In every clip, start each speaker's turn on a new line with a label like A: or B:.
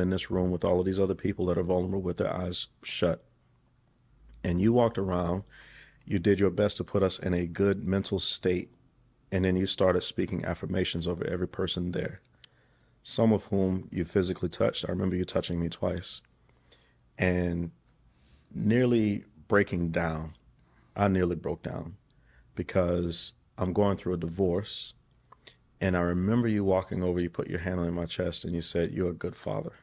A: in this room with all of these other people that are vulnerable with their eyes shut. And you walked around, you did your best to put us in a good mental state, and then you started speaking affirmations over every person there, some of whom you physically touched. I remember you touching me twice and nearly breaking down. I nearly broke down because I'm going through a divorce. And I remember you walking over, you put your hand on my chest and you said, "You're a good father."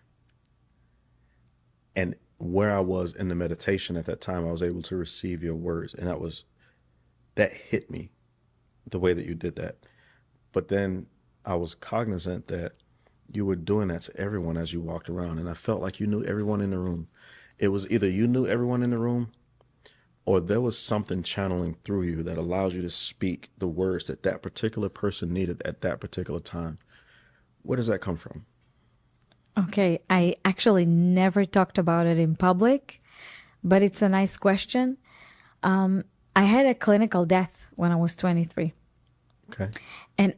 A: And where I was in the meditation at that time, I was able to receive your words. And that hit me the way that you did that. But then I was cognizant that you were doing that to everyone as you walked around. And I felt like you knew everyone in the room. It was either you knew everyone in the room or there was something channeling through you that allows you to speak the words that that particular person needed at that particular time. Where does that come from?
B: Okay, I actually never talked about it in public, but it's a nice question. I had a clinical death when I was 23.
A: Okay.
B: And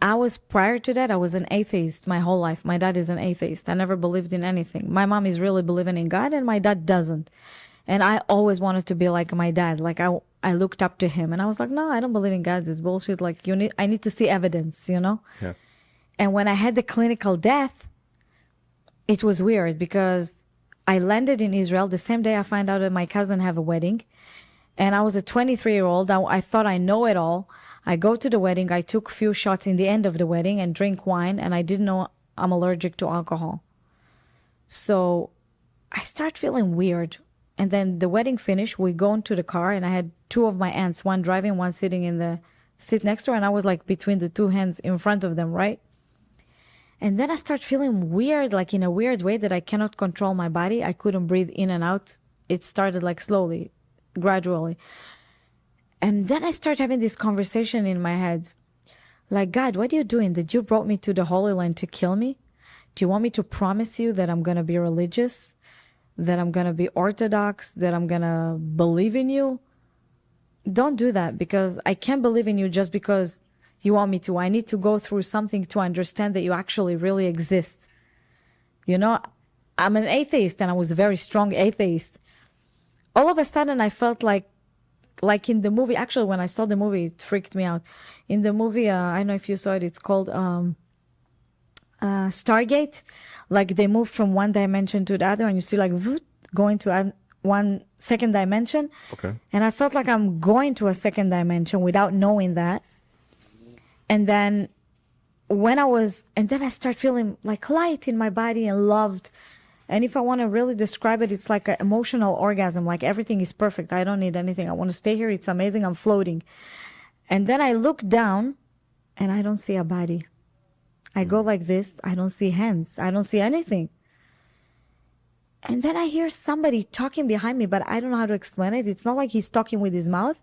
B: prior to that, I was an atheist my whole life. My dad is an atheist. I never believed in anything. My mom is really believing in God and my dad doesn't. And I always wanted to be like my dad. Like I looked up to him and I was like, no, I don't believe in God. It's bullshit. Like I need to see evidence, you know?
A: Yeah.
B: And when I had the clinical death, it was weird because I landed in Israel the same day I found out that my cousin have a wedding. And I was a 23-year-old. I thought I know it all. I go to the wedding. I took a few shots in the end of the wedding and drink wine. And I didn't know I'm allergic to alcohol. So I start feeling weird. And then the wedding finished. We go into the car and I had two of my aunts, one driving, one sitting in the seat next to her. And I was like between the two hands in front of them, right? And then I start feeling weird, like in a weird way that I cannot control my body. I couldn't breathe in and out. It started like slowly, gradually. And then I start having this conversation in my head. Like, God, what are you doing? Did you brought me to the Holy Land to kill me? Do you want me to promise you that I'm going to be religious? That I'm going to be Orthodox? That I'm going to believe in you? Don't do that because I can't believe in you just because you want me to. I need to go through something to understand that you actually really exist. You know, I'm an atheist and I was a very strong atheist. All of a sudden I felt like in the movie, actually when I saw the movie, it freaked me out. In the movie, I don't know if you saw it, it's called Stargate. Like they moved from one dimension to the other and you see like going to one second dimension.
A: Okay.
B: And I felt like I'm going to a second dimension without knowing that. And then and then I start feeling like light in my body and loved. And if I want to really describe it, it's like an emotional orgasm. Like everything is perfect. I don't need anything. I want to stay here. It's amazing. I'm floating. And then I look down and I don't see a body. I go like this. I don't see hands. I don't see anything. And then I hear somebody talking behind me, but I don't know how to explain it. It's not like he's talking with his mouth.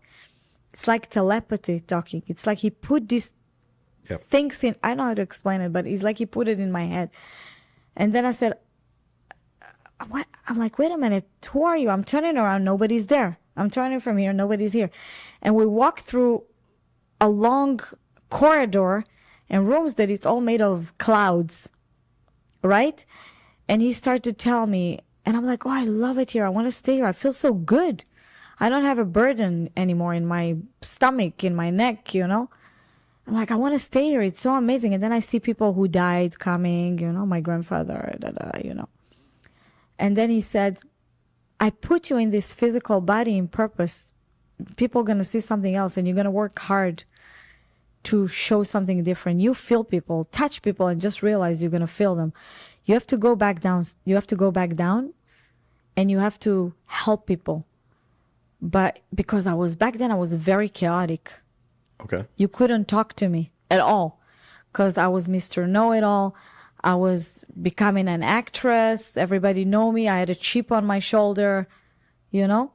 B: It's like telepathy talking. It's like he put this things in. I don't know how to explain it, but it's like he put it in my head. And then I said, what? I'm like, wait a minute, who are you? I'm turning around, nobody's there. I'm turning from here, nobody's here. And we walk through a long corridor and rooms that it's all made of clouds, right? And he started to tell me, and I'm like, oh, I love it here. I want to stay here. I feel so good. I don't have a burden anymore in my stomach, in my neck, you know? I'm like, I want to stay here. It's so amazing. And then I see people who died coming, you know, my grandfather, you know. And then he said, I put you in this physical body in purpose. People are going to see something else and you're going to work hard to show something different. You feel people, touch people and just realize you're going to feel them. You have to go back down. You have to go back down and you have to help people. But because I was back then, I was very chaotic.
A: Okay.
B: You couldn't talk to me at all because I was Mr. Know-It-all. I was becoming an actress. Everybody know me. I had a chip on my shoulder, you know?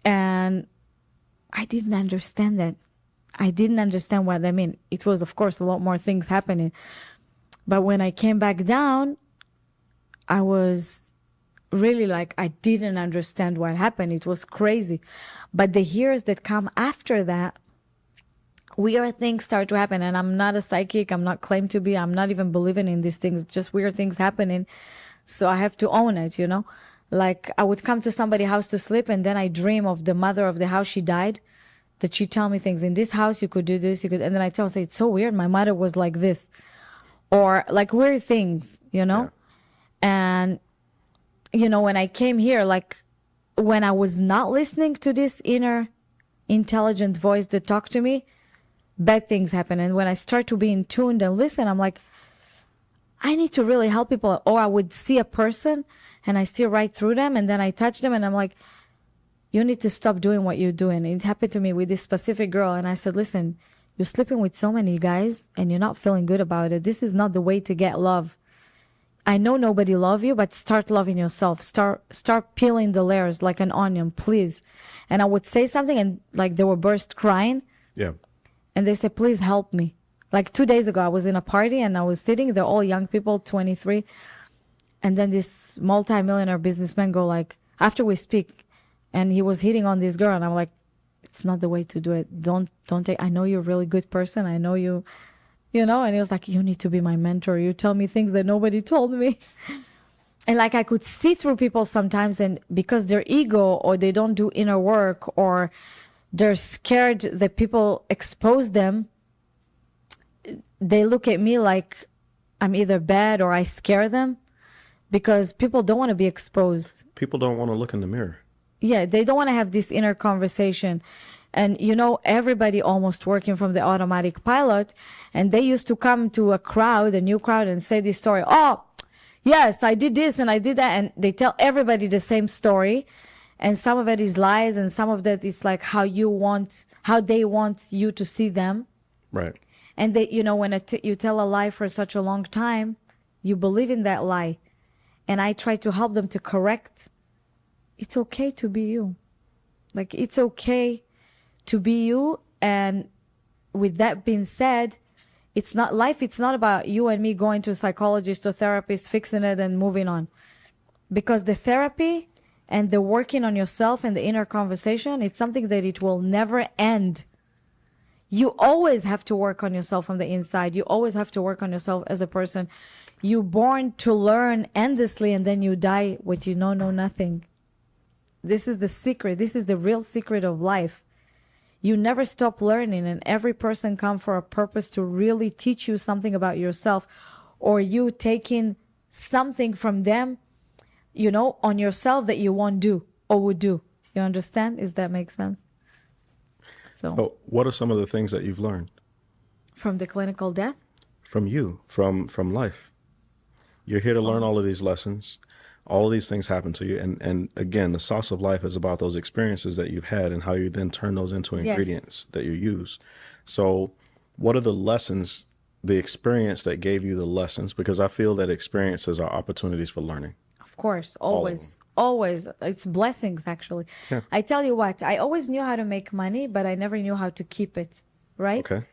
B: And I didn't understand that. I didn't understand what that meant. It was, of course, a lot more things happening. But when I came back down, I was really like, I didn't understand what happened. It was crazy. But the years that come after that, weird things start to happen. And I'm not a psychic. I'm not claimed to be. I'm not even believing in these things. Just weird things happening. So I have to own it, you know? Like I would come to somebody's house to sleep and then I dream of the mother of the house she died, that she tell me things. In this house you could do this, you could, and then I tell her, say, it's so weird. My mother was like this. Or like weird things, you know?
A: Yeah.
B: And you know, when I came here, like when I was not listening to this inner intelligent voice that talked to me, bad things happen. And when I start to be in tune and listen, I'm like, I need to really help people. Or I would see a person and I see right through them and then I touch them and I'm like, you need to stop doing what you're doing. It happened to me with this specific girl. And I said, listen, you're sleeping with so many guys and you're not feeling good about it. This is not the way to get love. I know nobody love you, but start loving yourself. Start peeling the layers like an onion, please. And I would say something and like they were burst crying.
A: Yeah.
B: And they said, please help me. Like 2 days ago, I was in a party and I was sitting, they're all young people, 23. And then this multi-millionaire businessman go like, after we speak, and he was hitting on this girl. And I'm like, it's not the way to do it. Don't take, I know you're a really good person. I know you know, and he was like, you need to be my mentor. You tell me things that nobody told me. And like I could see through people sometimes, and because their ego or they don't do inner work or they're scared that people expose them, they look at me like I'm either bad or I scare them because people don't want to be exposed.
A: People don't want to look in the mirror.
B: Yeah, they don't want to have this inner conversation. And, you know, everybody almost working from the automatic pilot. And they used to come to a new crowd, and say this story. Oh, yes, I did this and I did that. And they tell everybody the same story. And some of it is lies. And some of that is like how they want you to see them.
A: Right.
B: And they, you know, when you tell a lie for such a long time, you believe in that lie. And I try to help them to correct. It's okay to be you. Like, it's okay to be you. And with that being said, it's not about you and me going to a psychologist or therapist, fixing it and moving on. Because the therapy and the working on yourself and the inner conversation, it's something that it will never end. You always have to work on yourself from the inside. You always have to work on yourself as a person. You're born to learn endlessly, and then you die with you know nothing. This is the secret. This is the real secret of life. You never stop learning, and every person comes for a purpose to really teach you something about yourself, or you taking something from them, you know, on yourself that you won't do or would do. You understand? Does that make sense?
A: So what are some of the things that you've learned?
B: From the clinical death?
A: From you, from life. You're here to learn all of these lessons. All of these things happen to you. And again, the sauce of life is about those experiences that you've had and how you then turn those into ingredients that you use. So what are the lessons, the experience that gave you the lessons? Because I feel that experiences are opportunities for learning.
B: Of course, always. Always. It's blessings, actually.
A: Yeah.
B: I tell you what, I always knew how to make money, but I never knew how to keep it, right?
A: Okay.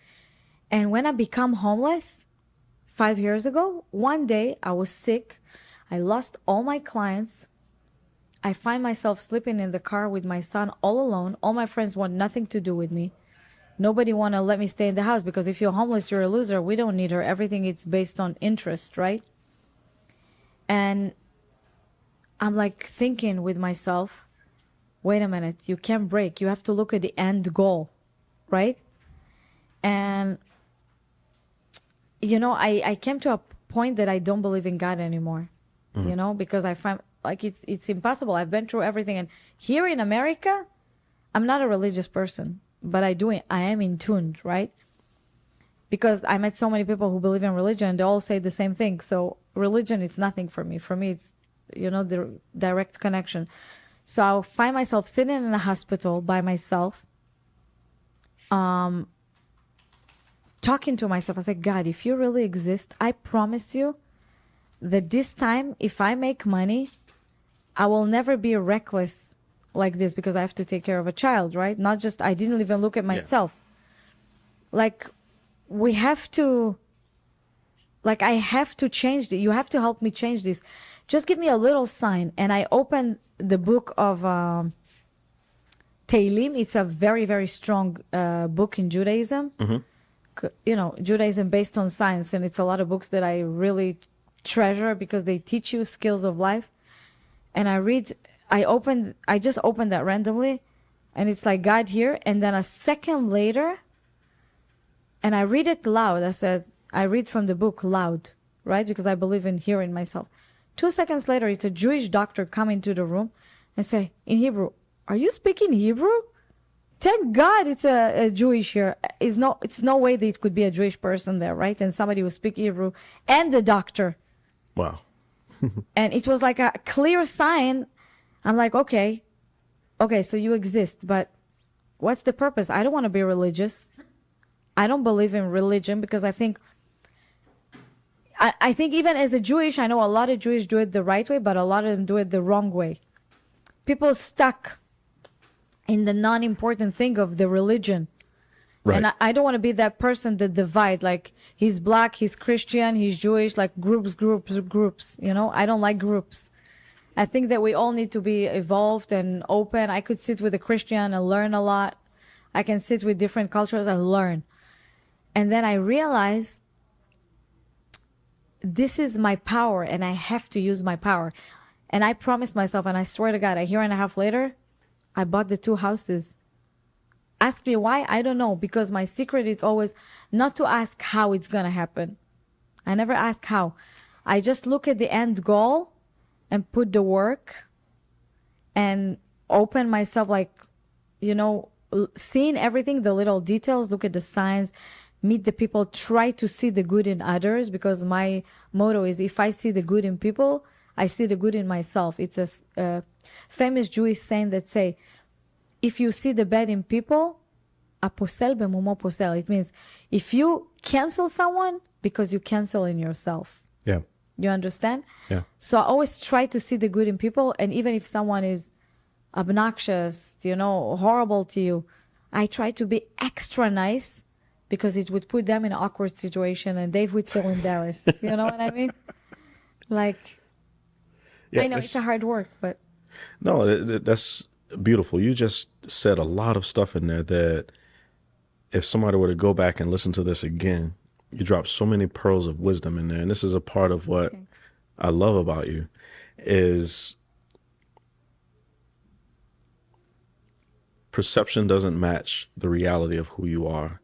B: And when I become homeless 5 years ago, one day I was sick. I lost all my clients. I find myself sleeping in the car with my son all alone. All my friends want nothing to do with me. Nobody want to let me stay in the house because if you're homeless, you're a loser. We don't need her. Everything is based on interest, right? And I'm like thinking with myself, wait a minute, you can't break. You have to look at the end goal, right? And, you know, I came to a point that I don't believe in God anymore, you know, because I find like it's impossible. I've been through everything. And here in America, I'm not a religious person, but I am in tune, right? Because I met so many people who believe in religion. They all say the same thing. So religion, it's nothing for me. For me, it's, you know, the direct connection. So I'll find myself sitting in a hospital by myself, talking to myself. I said, God, if you really exist, I promise you that this time, if I make money, I will never be reckless like this because I have to take care of a child, right? Not just, I didn't even look at myself. Yeah. Like, we have to, like, I have to change it. You have to help me change this. Just give me a little sign. And I opened the book of Tehillim. It's a very, very strong book in Judaism. Mm-hmm. You know, Judaism based on science. And it's a lot of books that I really treasure because they teach you skills of life. And I just opened that randomly, and it's like God here. And then a second later, and I read it loud. I said, I read from the book loud, right? Because I believe in hearing myself. 2 seconds later, it's a Jewish doctor come into the room and say in Hebrew, "Are you speaking Hebrew?" Thank God it's a Jewish here. It's no way that it could be a Jewish person there, right? And somebody who speak Hebrew, and the doctor.
A: Wow.
B: And it was like a clear sign. I'm like, okay, so you exist, but what's the purpose? I don't want to be religious. I don't believe in religion because I think even as a Jewish, I know a lot of Jewish do it the right way, but a lot of them do it the wrong way. People stuck in the non-important thing of the religion.
A: Right.
B: And I don't want to be that person that divide, like he's black, he's Christian, he's Jewish, like groups. I don't like groups. I think that we all need to be evolved and open. I could sit with a Christian and learn a lot. I can sit with different cultures and learn. And then I realized this is my power and I have to use my power. And I promised myself, and I swear to God, a year and a half later, I bought the 2 houses. Ask me why? I don't know, because my secret is always not to ask how it's going to happen. I never ask how. I just look at the end goal and put the work and open myself, like, seeing everything, the little details, look at the signs, meet the people, try to see the good in others, because my motto is if I see the good in people, I see the good in myself. It's a famous Jewish saying that say, if you see the bad in people, aposel bemumo posel. It means if you cancel someone, because you cancel in yourself.
A: Yeah.
B: You understand?
A: Yeah.
B: So I always try to see the good in people. And even if someone is obnoxious, horrible to you, I try to be extra nice because it would put them in an awkward situation and they would feel embarrassed. You know what I mean? Like,
A: Yeah,
B: I know it's a hard work, but.
A: No, that's beautiful. You just said a lot of stuff in there that if somebody were to go back and listen to this again, you dropped so many pearls of wisdom in there. And this is a part of what
B: Thanks.
A: I love about you is perception doesn't match the reality of who you are.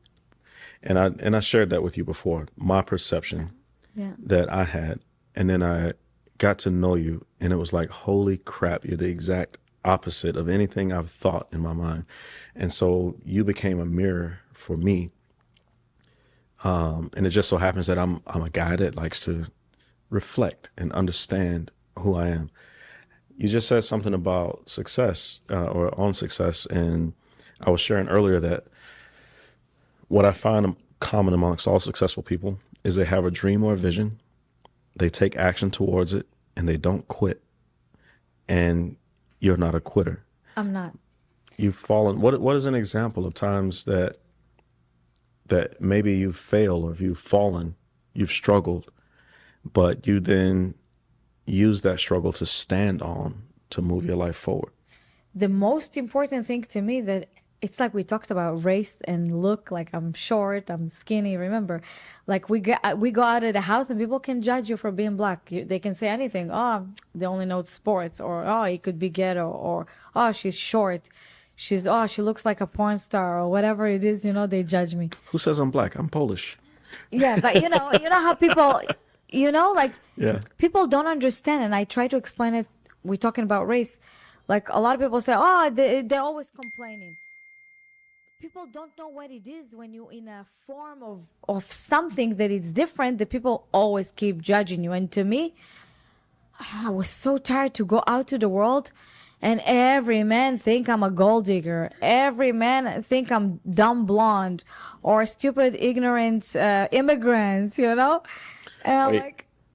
A: And I shared that with you before, my perception that I had. And then I got to know you and it was like, holy crap, you're the exact opposite of anything I've thought in my mind. And so you became a mirror for me. And it just so happens that I'm a guy that likes to reflect and understand who I am. You just said something about success or on success. And I was sharing earlier that what I find common amongst all successful people is they have a dream or a vision. They take action towards it and they don't quit. And you're not a quitter.
B: I'm not.
A: You've fallen. What is an example of times that maybe you've failed or if you've fallen, you've struggled, but you then use that struggle to stand on to move your life forward?
B: The most important thing to me that it's like we talked about race and look, like I'm short, I'm skinny. Remember, like we go out of the house and people can judge you for being black. They can say anything. Oh, they only know sports, or oh, it could be ghetto, or oh, she's short. She looks like a porn star, or whatever it is. They judge me.
A: Who says I'm black? I'm Polish.
B: Yeah, but you know how people,
A: Yeah.
B: people don't understand, and I try to explain it. We're talking about race. Like a lot of people say, oh, they're always complaining. People don't know what it is when you're in a form of something that is different, that people always keep judging you. And to me, I was so tired to go out to the world and every man think I'm a gold digger. Every man think I'm dumb blonde or stupid, ignorant immigrants, And I'm like,